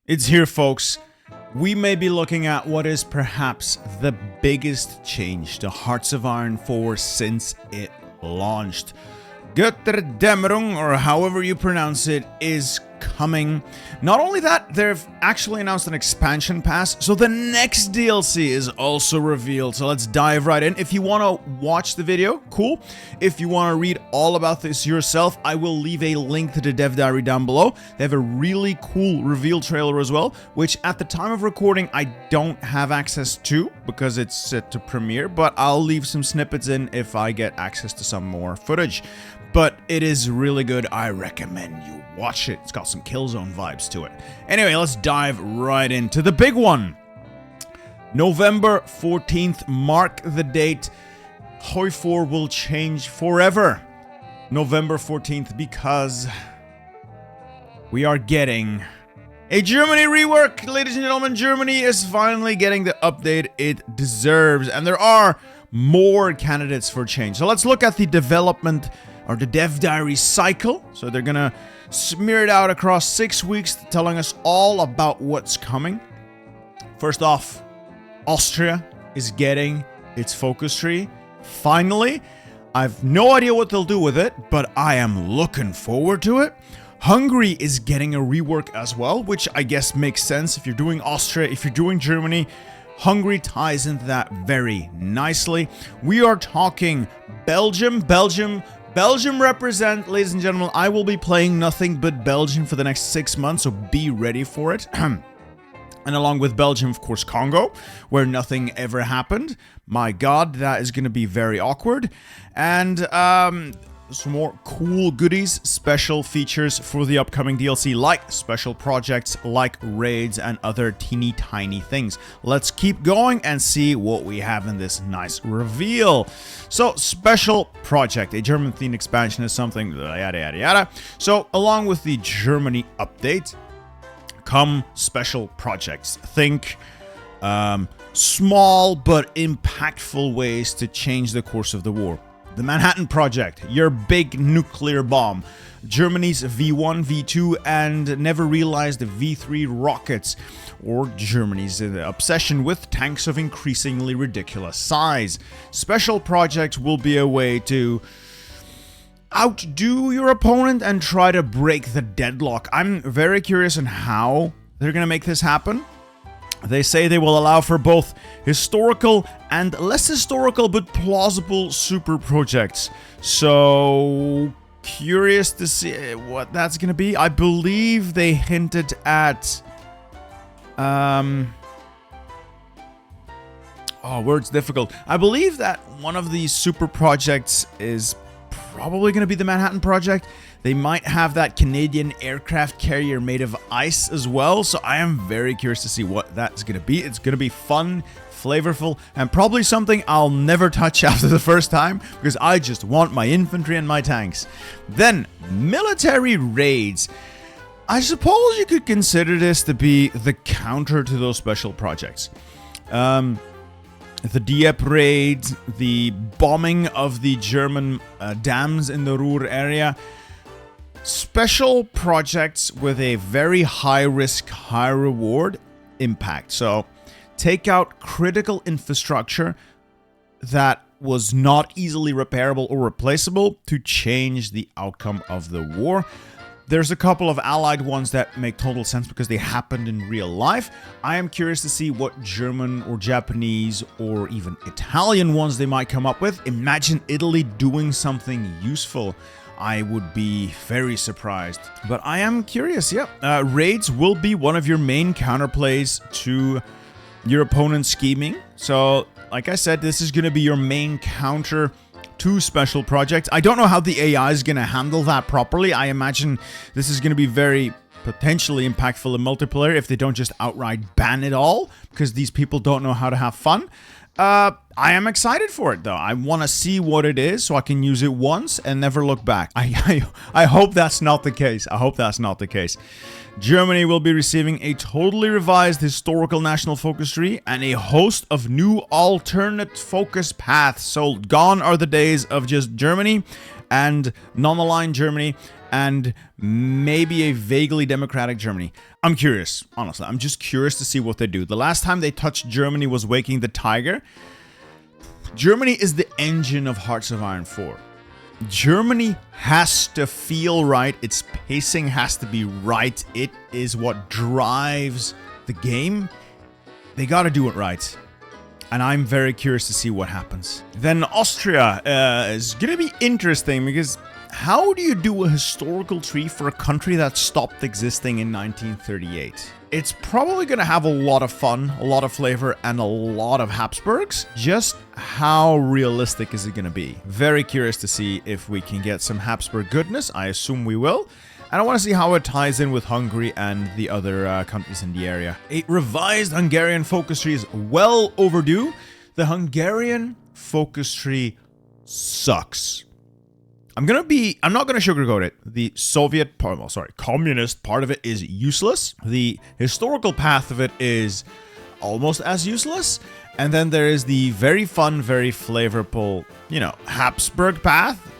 It's here, folks. We may be looking at what is perhaps the biggest change to Hearts of Iron 4 since it launched. Götterdämmerung, or however you pronounce it, is coming. Not only that, they've actually announced an expansion pass, so the next DLC is also revealed. So let's dive right in. If you want to watch the video, cool. If you want to read all about this yourself, I will leave a link to the dev diary down below. They have a really cool reveal trailer as well, which at the time of recording I don't have access to because it's set to premiere, but I'll leave some snippets in if I get access to some more footage. But it is really good. I recommend you watch it. It's got some Killzone vibes to it. Anyway, let's dive right into the big one. November 14th, mark the date. HoI4 will change forever. November 14th, because we are getting a Germany rework. Ladies and gentlemen, Germany is finally getting the update it deserves. And there are more candidates for change. So let's look at the development or the dev diary cycle. So they're gonna smear it out across 6 weeks, telling us all about what's coming. First off, Austria is getting its focus tree. Finally, I've no idea what they'll do with it, but I am looking forward to it. Hungary is getting a rework as well, which I guess makes sense. If you're doing Austria, if you're doing Germany, Hungary ties into that very nicely. We are talking Belgium. Belgium represent, ladies and gentlemen. I will be playing nothing but Belgium for the next 6 months, so be ready for it. And along with Belgium, of course, Congo, where nothing ever happened. My God, that is going to be very awkward. And some more cool goodies, special features for the upcoming DLC, like special projects, like raids, and other teeny tiny things. Let's keep going and see what we have in this nice reveal. So, special project, a German-themed expansion is something, yada yada yada. So, along with the Germany update, come special projects. Think small but impactful ways to change the course of the war. The Manhattan Project, your big nuclear bomb. Germany's V1, V2, and never realized V3 rockets. Or Germany's obsession with tanks of increasingly ridiculous size. Special projects will be a way to outdo your opponent and try to break the deadlock. I'm very curious on how they're going to make this happen. They say they will allow for both historical and less historical but plausible super projects. So, curious to see what that's going to be. I believe they hinted at... word's difficult. I believe that one of these super projects is probably going to be the Manhattan Project. They might have that Canadian aircraft carrier made of ice as well, so I am very curious to see what that's going to be. It's going to be fun, flavorful, and probably something I'll never touch after the first time, because I just want my infantry and my tanks. Then, military raids. I suppose you could consider this to be the counter to those special projects. The Dieppe raid, the bombing of the German dams in the Ruhr area. Special projects with a very high risk, high reward impact. So, take out critical infrastructure that was not easily repairable or replaceable to change the outcome of the war. There's a couple of allied ones that make total sense because they happened in real life. I am curious to see what German or Japanese or even Italian ones they might come up with. Imagine Italy doing something useful. I would be very surprised. But I am curious, yeah. Raids will be one of your main counterplays to your opponent's scheming. So, like I said, this is going to be your main counter to special projects. I don't know how the AI is going to handle that properly. I imagine this is going to be very potentially impactful in multiplayer if they don't just outright ban it all, because these people don't know how to have fun. I am excited for it, though. I want to see what it is so I can use it once and never look back. I hope that's not the case. I hope that's not the case. Germany will be receiving a totally revised historical national focus tree and a host of new alternate focus paths. So gone are the days of just Germany and non-aligned Germany, and maybe a vaguely democratic Germany. I'm curious, honestly. I'm just curious to see what they do. The last time they touched Germany was Waking the Tiger. Germany is the engine of Hearts of Iron 4. Germany has to feel right. Its pacing has to be right. It is what drives the game. They got to do it right. And I'm very curious to see what happens. Then Austria is going to be interesting because how do you do a historical tree for a country that stopped existing in 1938? It's probably going to have a lot of fun, a lot of flavor, and a lot of Habsburgs. Just how realistic is it going to be? Very curious to see if we can get some Habsburg goodness. I assume we will. And I want to see how it ties in with Hungary and the other countries in the area. A revised Hungarian focus tree is well overdue. The Hungarian focus tree sucks. I'm not going to sugarcoat it. The communist part of it is useless. The historical path of it is almost as useless. And then there is the very fun, very flavorful, Habsburg path.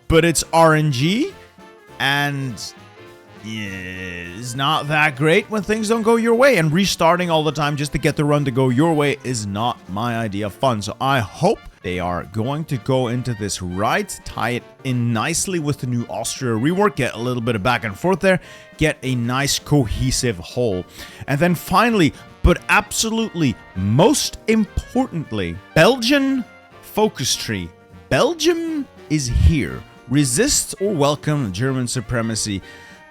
But it's RNG. And it's not that great when things don't go your way. And restarting all the time just to get the run to go your way is not my idea of fun. So I hope they are going to go into this right, tie it in nicely with the new Austria rework, get a little bit of back and forth there, get a nice cohesive whole. And then finally, but absolutely most importantly, Belgian focus tree. Belgium is here. Resist or welcome German supremacy.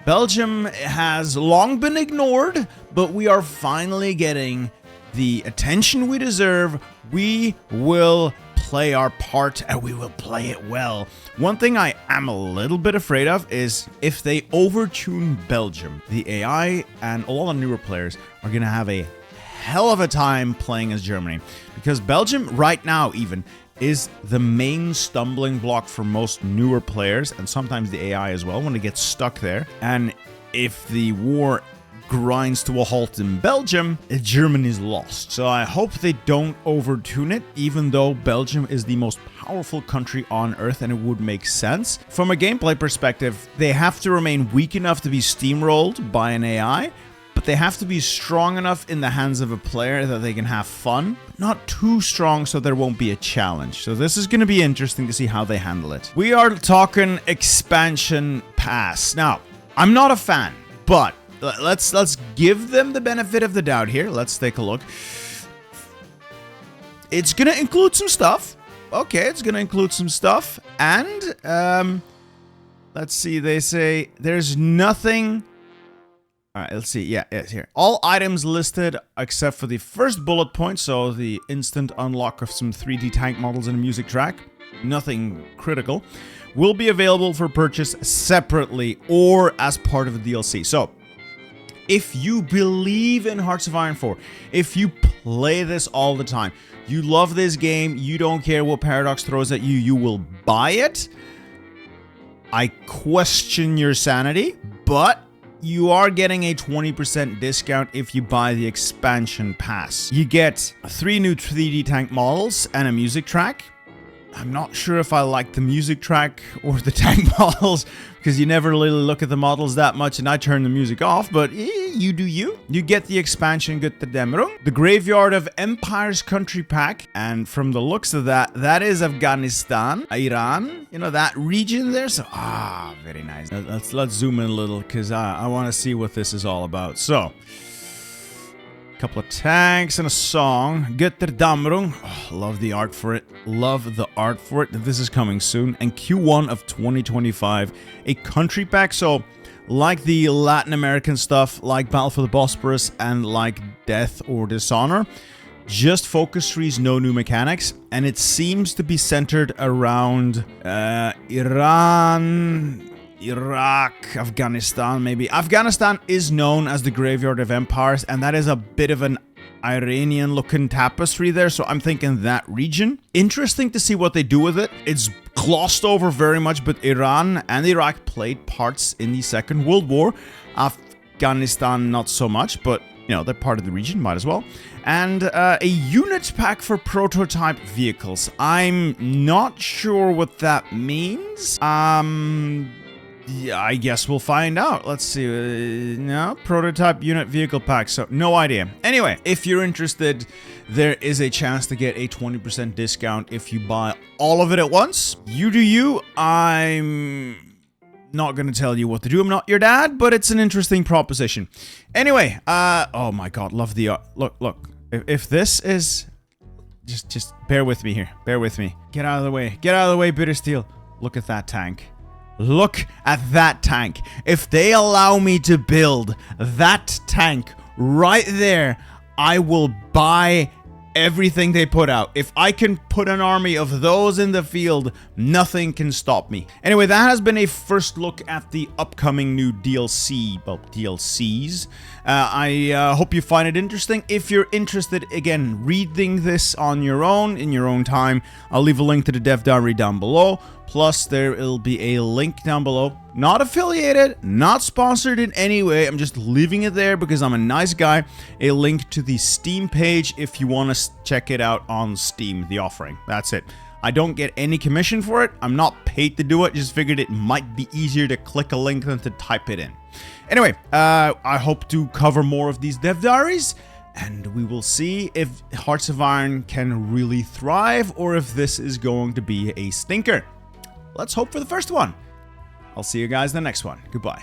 Belgium has long been ignored, but we are finally getting the attention we deserve. We will play our part and we will play it well. One thing I am a little bit afraid of is if they overtune Belgium, the AI and a lot of newer players are going to have a hell of a time playing as Germany. Because Belgium right now even is the main stumbling block for most newer players and sometimes the AI as well when it gets stuck there. And if the war grinds to a halt in Belgium, Germany's lost. So I hope they don't overtune it, even though Belgium is the most powerful country on Earth and it would make sense. From a gameplay perspective, they have to remain weak enough to be steamrolled by an AI, but they have to be strong enough in the hands of a player that they can have fun, but not too strong so there won't be a challenge. So this is going to be interesting to see how they handle it. We are talking expansion pass. Now, I'm not a fan, but let's give them the benefit of the doubt here. Let's take a look. It's going to include some stuff. Okay, it's going to include some stuff. And, let's see, they say there's nothing. All right, let's see. Yeah, it's here. All items listed except for the first bullet point. So the instant unlock of some 3D tank models and a music track. Nothing critical. Will be available for purchase separately or as part of the DLC. So, if you believe in Hearts of Iron 4, if you play this all the time, you love this game, you don't care what Paradox throws at you, you will buy it. I question your sanity, but you are getting a 20% discount if you buy the expansion pass. You get 3 new 3D tank models and a music track. I'm not sure if I like the music track or the tank models because you never really look at the models that much and I turn the music off, but you do you. You get the expansion Götterdämmerung, the Graveyard of Empires country pack, and from the looks of that, that is Afghanistan, Iran, that region there. So, very nice. Let's zoom in a little because I want to see what this is all about. So, couple of tanks and a song. Götterdämmerung. Love the art for it. Love the art for it. This is coming soon. And Q1 of 2025. A country pack. So, like the Latin American stuff, like Battle for the Bosporus, and like Death or Dishonor, just focus trees, no new mechanics. And it seems to be centered around Iran, Iraq, Afghanistan, maybe. Afghanistan is known as the Graveyard of Empires, and that is a bit of an Iranian-looking tapestry there, so I'm thinking that region. Interesting to see what they do with it. It's glossed over very much, but Iran and Iraq played parts in the Second World War. Afghanistan, not so much, but you know, they're part of the region, might as well. And a unit pack for prototype vehicles. I'm not sure what that means. Yeah, I guess we'll find out. Let's see. No, prototype unit vehicle pack. So, no idea. Anyway, if you're interested, there is a chance to get a 20% discount if you buy all of it at once. You do you. I'm not going to tell you what to do. I'm not your dad, but it's an interesting proposition. Anyway, oh my god, love the art. Look. If this is... Just bear with me here. Bear with me. Get out of the way. Get out of the way, Bitter Steel. Look at that tank. Look at that tank. If they allow me to build that tank right there, I will buy everything they put out. If I can put an army of those in the field, nothing can stop me. Anyway, that has been a first look at the upcoming new DLC, well, DLCs. I hope you find it interesting. If you're interested, again, reading this on your own, in your own time, I'll leave a link to the dev diary down below. Plus, there will be a link down below. Not affiliated, not sponsored in any way. I'm just leaving it there because I'm a nice guy. A link to the Steam page if you want to check it out on Steam, the offering. That's it. I don't get any commission for it. I'm not paid to do it. Just figured it might be easier to click a link than to type it in. Anyway, I hope to cover more of these dev diaries. And we will see if Hearts of Iron can really thrive or if this is going to be a stinker. Let's hope for the first one. I'll see you guys in the next one. Goodbye.